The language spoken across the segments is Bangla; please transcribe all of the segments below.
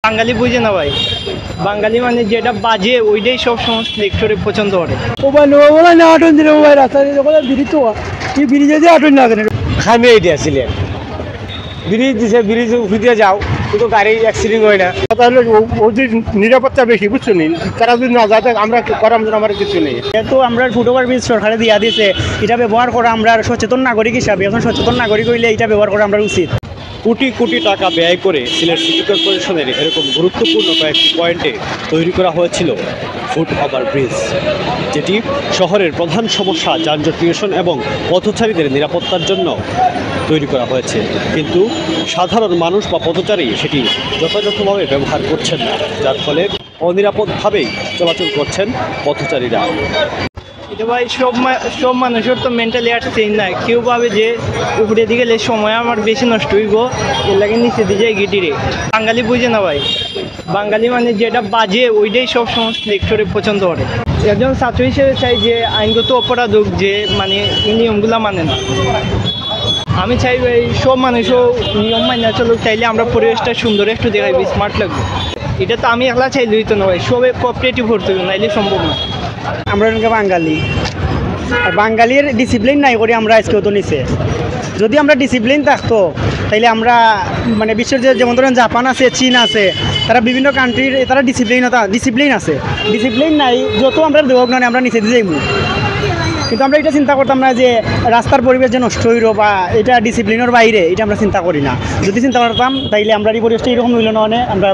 বাঙালি বুঝে না ভাই, বাঙালি মানে যেটা বাজে ওইটাই সব সমস্ত লেকচরে পছন্দ করে। মোবাইল মোবাইল না আটন দিলে মোবাইল রাস্তা ব্রিজ তো কি ব্রিজে দিয়ে আটন না কেন খামি এইটা ছিলেন ব্রিজ দিছে, ব্রিজ উঠিতে যাও কিন্তু গাড়ি অ্যাক্সিডেন্ট হয় না। তাহলে ওদের নিরাপত্তা বেশি বুঝছো নি, তারা যদি না যাতে আমরা করার জন্য আমার কিছু নেই। যেহেতু আমরা ফুটওভার ব্রিজ সরকারে দিয়া দিয়েছে, এটা ব্যবহার করা আমরা সচেতন নাগরিক হিসাবে, এখন সচেতন নাগরিক হইলে এটা ব্যবহার করা আমরা উচিত। কোটি কোটি টাকা ব্যয় করে সিলেট সিটি কর্পোরেশনের এরকম গুরুত্বপূর্ণ কয়েকটি পয়েন্টে তৈরি করা হয়েছিল ফুট ওভার ব্রিজ, যেটি শহরের প্রধান সমস্যা যানজট নিরসন এবং পথচারীদের নিরাপত্তার জন্য তৈরি করা হয়েছে। কিন্তু সাধারণ মানুষ বা পথচারী সেটি যথাযথভাবে ব্যবহার করছেন না, যার ফলে অনিরাপদভাবেই চলাচল করছেন পথচারীরা। এটা ভাই সব মানুষের তো মেন্টালি একটা চেঞ্জ নাই। কেউ ভাবে যে উপরে দিকে গেলে সময় আমার বেশি নষ্ট হইব, এর লাগে নিচে দিয়ে যায় গিটিরে। বাঙালি বুঝে না ভাই, বাঙালি মানে যেটা বাজে ওইটাই সব সমস্ত লেকচরে পছন্দ করে। একজন ছাত্র হিসেবে চাই যে আইনগত অপরাধ হোক, যে মানে এই নিয়মগুলো মানে না। আমি চাই ভাই সব মানুষও নিয়ম মান্য চলুক, চাইলে আমরা পরিবেশটা সুন্দর একটু দেখাই, স্মার্ট লাগবে। এটা তো আমি একলা চাইলেই তো না ভাই, সবে কোঅপারেটিভ করতে হবে, নাইলে সম্ভব না। আমরা বাঙালি, আর বাঙালির ডিসিপ্লিন নাই করে আমরা আজকেও তো নিচে। যদি আমরা ডিসিপ্লিন থাকতো তাইলে আমরা মানে বিশ্বের যেমন ধরেন জাপান আছে, চীন আছে, তারা বিভিন্ন কান্ট্রির তারা ডিসিপ্লিন আছে। ডিসিপ্লিন নাই, যত আমরা দেবক না আমরা নিচে দিয়ে যাইব। কিন্তু আমরা এটা চিন্তা করতাম না যে রাস্তার পরিবেশ যে নষ্ট হইল বা এটা ডিসিপ্লিনের বাইরে, এটা আমরা চিন্তা করি না। যদি চিন্তা করতাম তাইলে আমরা এই পরিবেশটা এরকম হইল না, আমরা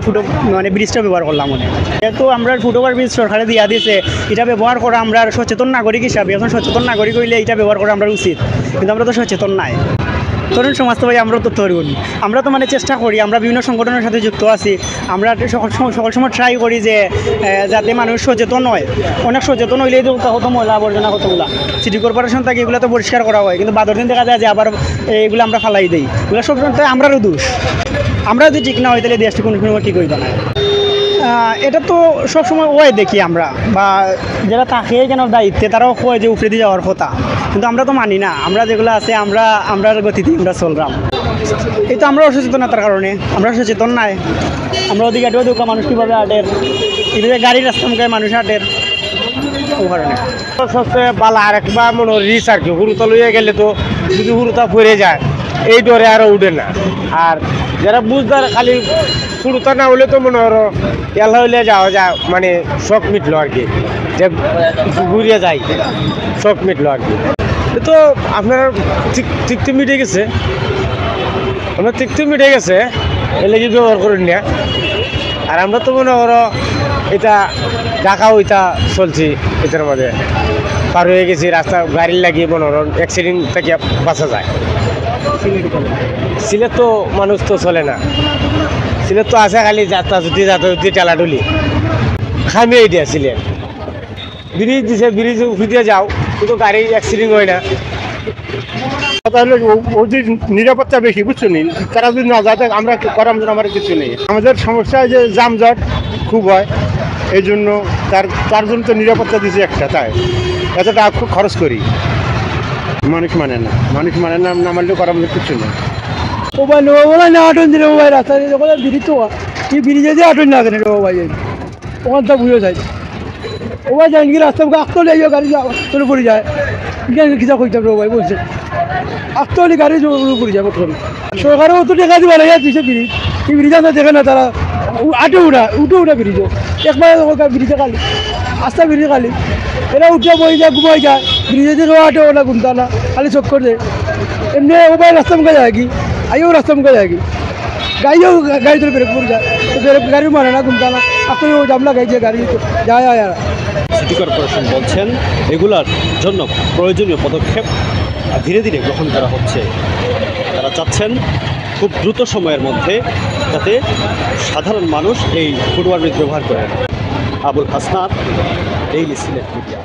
ব্রিজটা ব্যবহার করলাম মনে। যেহেতু আমরা ফুটওভার ব্রিজ সরকারে দিয়া দিয়েছে, এটা ব্যবহার করা আমরা সচেতন নাগরিক হিসাবে, এখন সচেতন নাগরিক হইলে এটা ব্যবহার করা আমরা উচিত। কিন্তু আমরা তো সচেতন নাই। তরুণ সমাজ তো ভাই আমরা তো তরুণ, আমরা তো মানে চেষ্টা করি, আমরা বিভিন্ন সংগঠনের সাথে যুক্ত আছি। আমরা সকল সময় ট্রাই করি যে যাতে মানুষ সচেতন হয়। অনেক সচেতন হইলেই তো কত ময়লা আবর্জনা কতগুলা সিটি কর্পোরেশন থেকে এগুলো তো পরিষ্কার করা হয়, কিন্তু বাদর দিন দেখা যায় যে আবার এগুলো আমরা ফালাই দিই। এগুলো সব সময় আমরারও দোষ। আমরা যদি ঠিক না হয় তাহলে দেশটি কোনো সময় ঠিক হইতো না। এটা তো সবসময় ওই দেখি আমরা, বা যারা থাকে কেন দায়িত্বে তারাও কয় যে উপরে দিয়ে যাওয়ার কথা, কিন্তু আমরা তো মানি না। আমরা যেগুলো আছে আমরা গতিতে আমরা চললাম। এই তো আমরা অসচেতনতার কারণে, আমরা সচেতন নাই। আমরা ওদিকে আটেও দোকা মানুষ কীভাবে আটের, এভাবে গাড়ির রাস্তা মুখে মানুষ আটের, ও কারণে সবচেয়ে বালা আর একবার মনে রিস আর কি, হুরুতা লইয়া গেলে তো যদি হুরুতা পড়ে যায় এই ডরে আরও উঠে না। আর যারা বুঝদার খালি হুরুতা না হলে তো মনে হলো এলা হইলে যাওয়া যায়, মানে শখ মিটলো আর কি, যে ঘুরিয়ে যায় শখ মিটলো আর কি। তো আপনার ঠিক মিটে গেছে, আপনার ঠিক মিটে গেছে, এলে যদি ব্যবহার করেন না। আর আমরা তো মনে করো এটা ঢাকা ওইটা চলছি, এটার মধ্যে পার হয়ে গেছি, রাস্তা গাড়ি লাগিয়ে মনে করো অ্যাক্সিডেন্ট থেকে বাঁচা যায়। সিলেট তো মানুষ তো চলে না, সিলেট তো আছে খালি যাতায়াতি টেলাটুলি। খামি এইটা সিলেট ব্রিজ দিছে, ব্রিজ উঠিতে যাও কিন্তু গাড়ি অ্যাক্সিডেন্ট হয় না। তাহলে ওদের নিরাপত্তা বেশি বুঝছো নি, তারা যদি না যাতে আমরা করার জন্য আমার কিছু নেই। আমাদের সমস্যা যে যানজট খুব হয়, এই জন্য তার জন্য তো নিরাপত্তা দিয়েছে একটা, তাই এত টাকা খুব খরচ করি। মানুষ মানে না, না মানলেও করার মধ্যে কিছু নেই। মোবাইল মোবাইল না আটন দিলে মোবাইল রাস্তা ব্রিজ তো কি ব্রিজে দিয়ে আটন না কেন মোবাইল ওখান তো বুঝে যায়। ওবাই যায় কি রাস্তা আঁকতে যাইও গাড়ি চলে পড়ে যায়, কিনা করতে হবে মোবাইল বলছে আঁকতে হলে গাড়ি পড়ে যায়। প্রথমে সরকারও তো দেখা দিবে না, দিচ্ছে ব্রিজ, কি ব্রিজ আমরা দেখে না, তারা উঠে ব্রিজও একবার ব্রিজে খালি আস্তা ব্রিজে খালি এরা উঠে বই যায়, ঘুমাই যায়, ব্রিজে দিয়ে আটে ওরা ঘুমতা না, খালি চোখ করে দেয়। এমনি মোবাইল রাস্তা মুখে যায় কি, আইও রাস্তা মুখে যায় কি, গাড়ি ধরে ব্রেক পড়ে যায়, গাড়ি মানে না ঘুমতা না, আপনি জামলা গাইছে গাড়ি যায়। সিটি কর্পোরেশন বলছেন এগুলার জন্য প্রয়োজনীয় পদক্ষেপ ধীরে ধীরে গ্রহণ করা হচ্ছে। তারা চাচ্ছেন খুব দ্রুত সময়ের মধ্যে যাতে সাধারণ মানুষ এই ফুটওভার ব্রিজ ব্যবহার করেন। Abul Hasnat, daily Sylhet media.